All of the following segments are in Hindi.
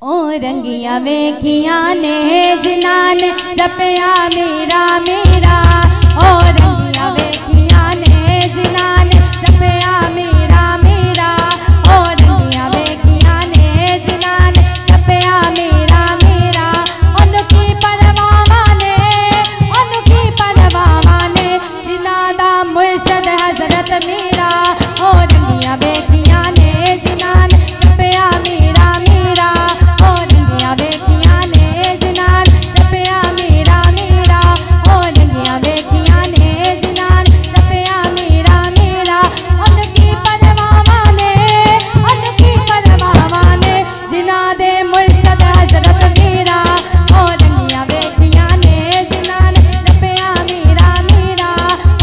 ओ रंगिया वेखिया ने जिनान जपया मेरा मेरा। ओ रंगिया वेखिया ने जिनान जपया मेरा मेरा। ओ रंगिया वेखिया ने जिनान जपया मेरा मेरा। उनकी परवाह ने उनकी परवाह ने जिना दा मुर्शद हजरत मेरा। ओ रंगिया वेखिया ने जिनान जपया मेरा मेरा। ओ रंगिया वेखिया ने जिनान जपया मेरा मेरा। ओ रंगिया वेखिया ने जिनान जपया मेरा मेरा। उनकी परवाह ने जिना दे मुर्शद हजरत मेरा। ओ रंगिया वेखिया ने जिनान जपया मेरा मेरा।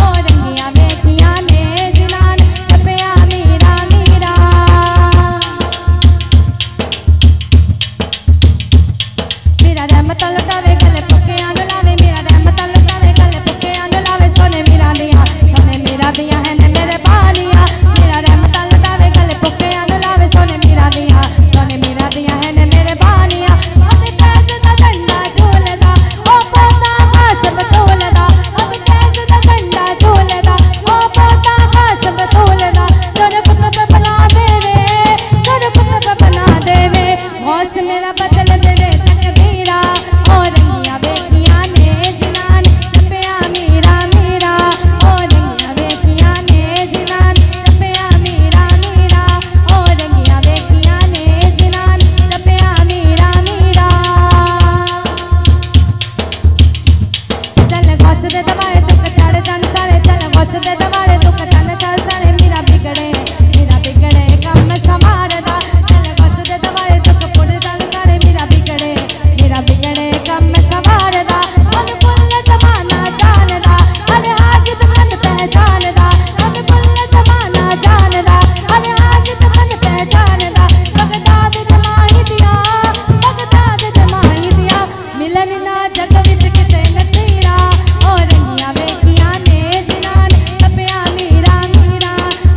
ओ रंगिया वेखिया ने जिनान जपया मेरा मेरा। मेरा रहमत लुटावे गले पुके आंद लावे। मेरा रहमत लुटावे गले पुके आंद लावे। सोने मेरा दिया है ने मेरे बालिया। मेरा रहमत लुटावे गले पुके आंद लावे। सोने मेरा दिया है ने मेरे बालिया। ओदे कैद दा डंडा झूलदा ओ पोता खासब तोलदा। ओदे कैद दा डंडा झूलदा ओ पोता खासब तोलदा। जोर कुतब बना देवे जोर कुतब बना देवे। गौस मेरा बदल देवे तकदीरा। ओ रंगिया वेखिया ने जिनान जपया मेरा मेरा। ओ रंगिया वेखिया ने जिनान जपया मेरा मेरा। ओ रंगिया वेखिया ने जिनान जपया मेरा मेरा। चल गौस दे दवारे दुख चढ़ जान सारे। चल गौस दे दवारे दुख चढ़ चल सारे। मेरा बिगड़े कम संवारदा। चल गौस दे दवारे दुख पुड़ जान सारे। मेरा बिगड़े कम संवारदा। मन कुल जमाना जानदा अरे हाजित मन पहचानदा। मन कुल जमाना जानदा अरे हाजित मन पहचानदा। बगदाद जमाई दिया मिलन ना जग विच किते नसीरा। ओ रंगिया वेखिया ने जिनान जपया मेरा मेरा।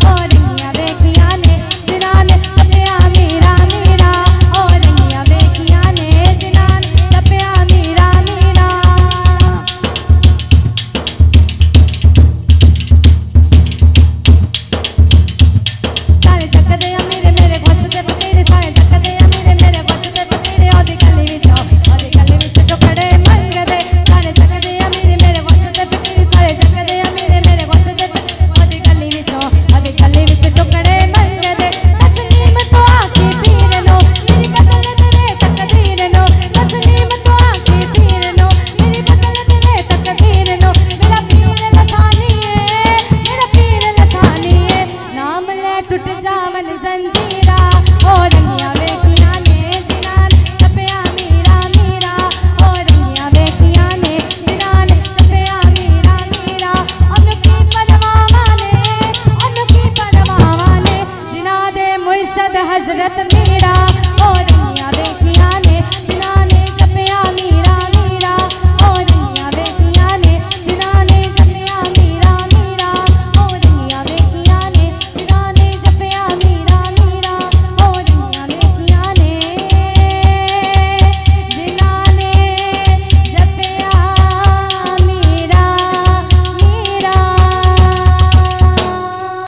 ओ रंगिया वेखिया ने जिनान जपया मेरा मेरा। ओ रंगिया वेखिया ने जिनान जपया मेरा मेरा। सारे जगदे मेरे मेरे घुसदे बतेरे। सारे जगदे मेरे घुसदे बतेरे। ओदी गली विच टुकड़े मंगदे। सारे जगदे मेरे घुसदे बतेरे। सारे जगदे मेरे घुसदे ओदी गली विच टुकड़े मंगदे। तस्लीम तो आके पीर नो मेरी बदल तेरे तकदीर नो। तस्लीम तो आके पीर नो मेरी बदल तेरे तकदीर नो। मेरा पीर लसानी है नाम ले टूट जावन जंजीरा। ओ रंगिया वेखिया ने जिनान जपया मेरा मेरा। ओ रंगिया वेखिया ने जिनान जपया मेरा मेरा। उनकी परवाह ने जिना दे मुर्शद हजरत मेरा। ओ रंगिया